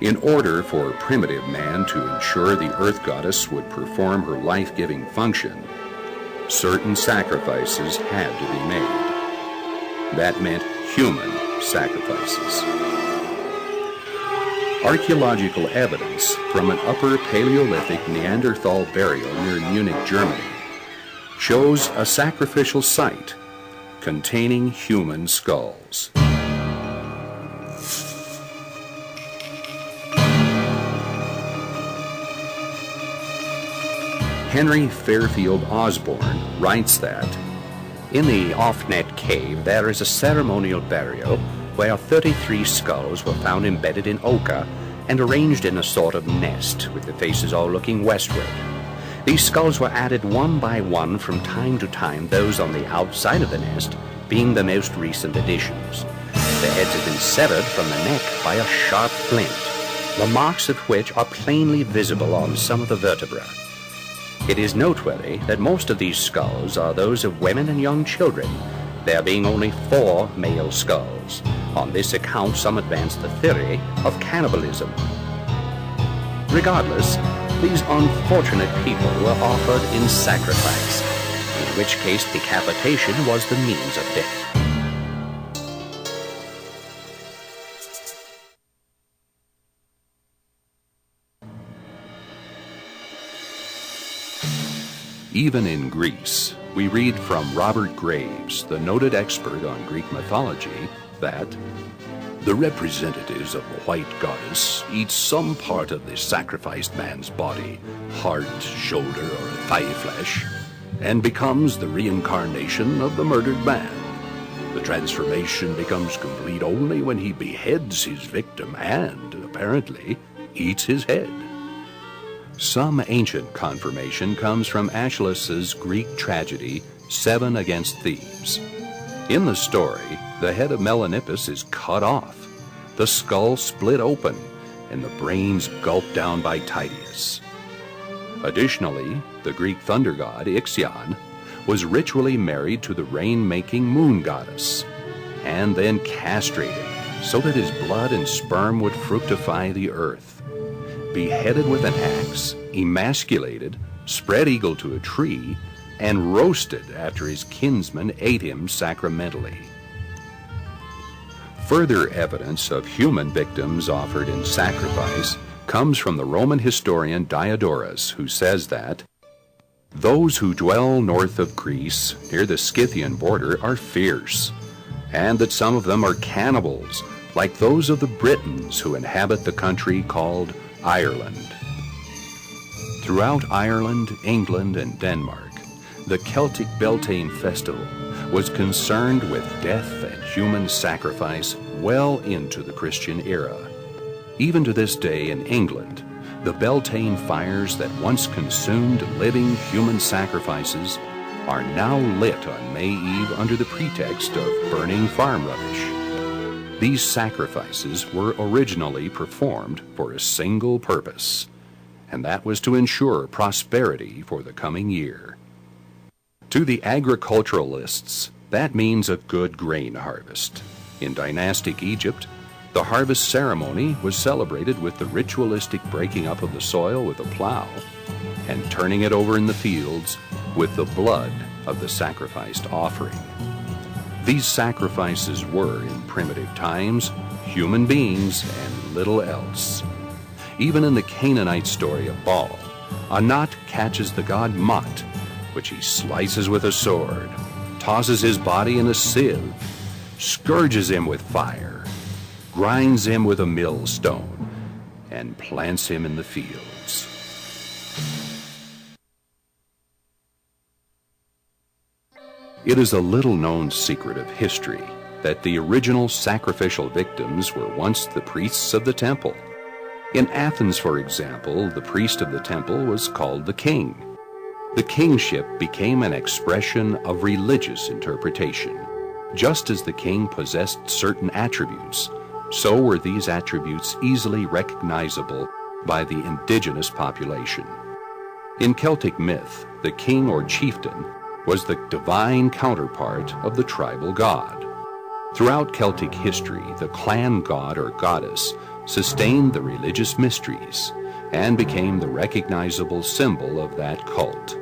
In order for primitive man to ensure the earth goddess would perform her life-giving function, certain sacrifices had to be made. That meant human sacrifices. Archaeological evidence from an Upper Paleolithic Neanderthal burial near Munich, Germany, shows a sacrificial site containing human skulls. Henry Fairfield Osborne writes that in the Offnet cave there is a ceremonial burial where 33 skulls were found embedded in ochre and arranged in a sort of nest, with the faces all looking westward. These skulls were added one by one from time to time, those on the outside of the nest being the most recent additions. The heads had been severed from the neck by a sharp flint, the marks of which are plainly visible on some of the vertebrae. It is noteworthy that most of these skulls are those of women and young children, there being only 4 male skulls. On this account, some advance the theory of cannibalism. Regardless, these unfortunate people were offered in sacrifice, in which case decapitation was the means of death. Even in Greece, we read from Robert Graves, the noted expert on Greek mythology, that the representatives of the white goddess eat some part of the sacrificed man's body, heart, shoulder, or thigh flesh, and becomes the reincarnation of the murdered man. The transformation becomes complete only when he beheads his victim and, apparently, eats his head. Some ancient confirmation comes from Aeschylus's Greek tragedy, 7 Against Thebes. In the story, the head of Melanippus is cut off, the skull split open, and the brains gulped down by Tydeus. Additionally, the Greek thunder god Ixion was ritually married to the rain-making moon goddess, and then castrated so that his blood and sperm would fructify the earth. Beheaded with an axe, emasculated, spread eagle to a tree, and roasted after his kinsmen ate him sacramentally. Further evidence of human victims offered in sacrifice comes from the Roman historian Diodorus, who says that those who dwell north of Greece, near the Scythian border, are fierce, and that some of them are cannibals, like those of the Britons who inhabit the country called Ireland. Throughout Ireland, England, and Denmark, the Celtic Beltane festival was concerned with death and human sacrifice well into the Christian era. Even to this day in England, the Beltane fires that once consumed living human sacrifices are now lit on May Eve under the pretext of burning farm rubbish. These sacrifices were originally performed for a single purpose, and that was to ensure prosperity for the coming year. To the agriculturalists, that means a good grain harvest. In dynastic Egypt, the harvest ceremony was celebrated with the ritualistic breaking up of the soil with a plow and turning it over in the fields with the blood of the sacrificed offering. These sacrifices were, in primitive times, human beings and little else. Even in the Canaanite story of Baal, Anat catches the god Mot, which he slices with a sword, tosses his body in a sieve, scourges him with fire, grinds him with a millstone, and plants him in the fields. It is a little-known secret of history that the original sacrificial victims were once the priests of the temple. In Athens, for example, the priest of the temple was called the king. The kingship became an expression of religious interpretation. Just as the king possessed certain attributes, so were these attributes easily recognizable by the indigenous population. In Celtic myth, the king or chieftain was the divine counterpart of the tribal god. Throughout Celtic history, the clan god or goddess sustained the religious mysteries and became the recognizable symbol of that cult.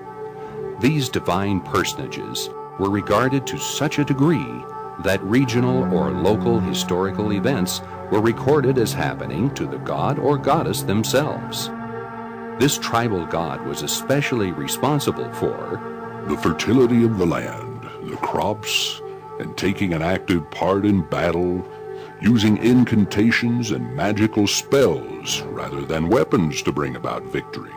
These divine personages were regarded to such a degree that regional or local historical events were recorded as happening to the god or goddess themselves. This tribal god was especially responsible for the fertility of the land, the crops, and taking an active part in battle, using incantations and magical spells rather than weapons to bring about victory.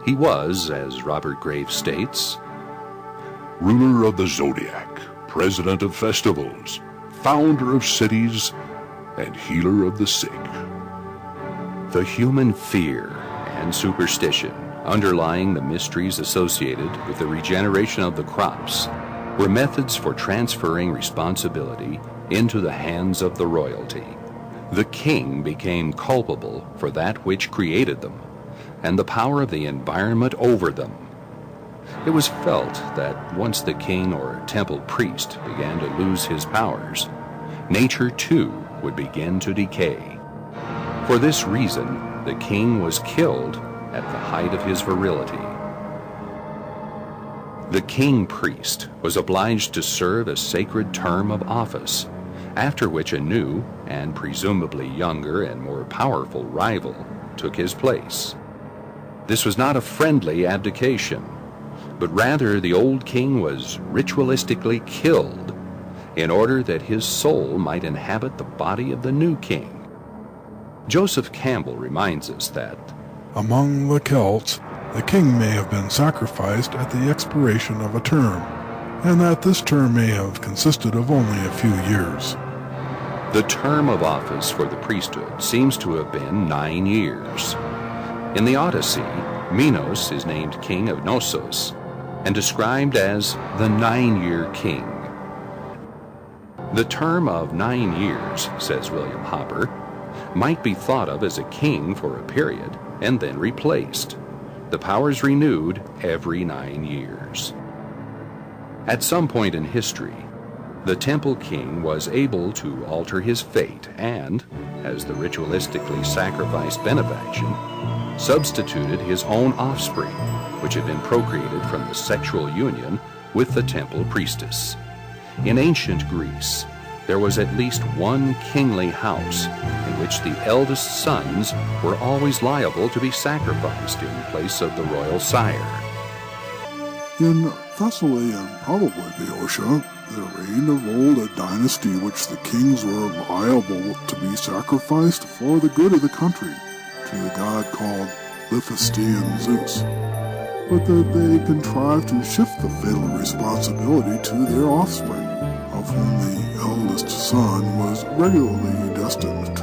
He was, as Robert Graves states, ruler of the zodiac, president of festivals, founder of cities, and healer of the sick. The human fear and superstition underlying the mysteries associated with the regeneration of the crops were methods for transferring responsibility into the hands of the royalty. The king became culpable for that which created them, and the power of the environment over them. It was felt that once the king or temple priest began to lose his powers, nature too would begin to decay. For this reason, the king was killed at the height of his virility. The king priest was obliged to serve a sacred term of office, after which a new and presumably younger and more powerful rival took his place. This was not a friendly abdication, but rather the old king was ritualistically killed in order that his soul might inhabit the body of the new king. Joseph Campbell reminds us that among the Celts, the king may have been sacrificed at the expiration of a term, and that this term may have consisted of only a few years. the term of office for the priesthood seems to have been 9 years. In the Odyssey, Minos is named king of Knossos and described as the 9-year king. The term of 9 years, says William Hopper, might be thought of as a king for a period and then replaced, the powers renewed every 9 years. At some point in history, the temple king was able to alter his fate and, as the ritualistically sacrificed benefaction, substituted his own offspring, which had been procreated from the sexual union with the temple priestess. In ancient Greece, there was at least one kingly house in which the eldest sons were always liable to be sacrificed in place of the royal sire. In Thessaly and probably Boeotia, there reigned of old a dynasty which the kings were liable to be sacrificed for the good of the country to the god called Hephaestion Zeus, but that they contrived to shift the fatal responsibility to their offspring, of whom the eldest son was regularly destined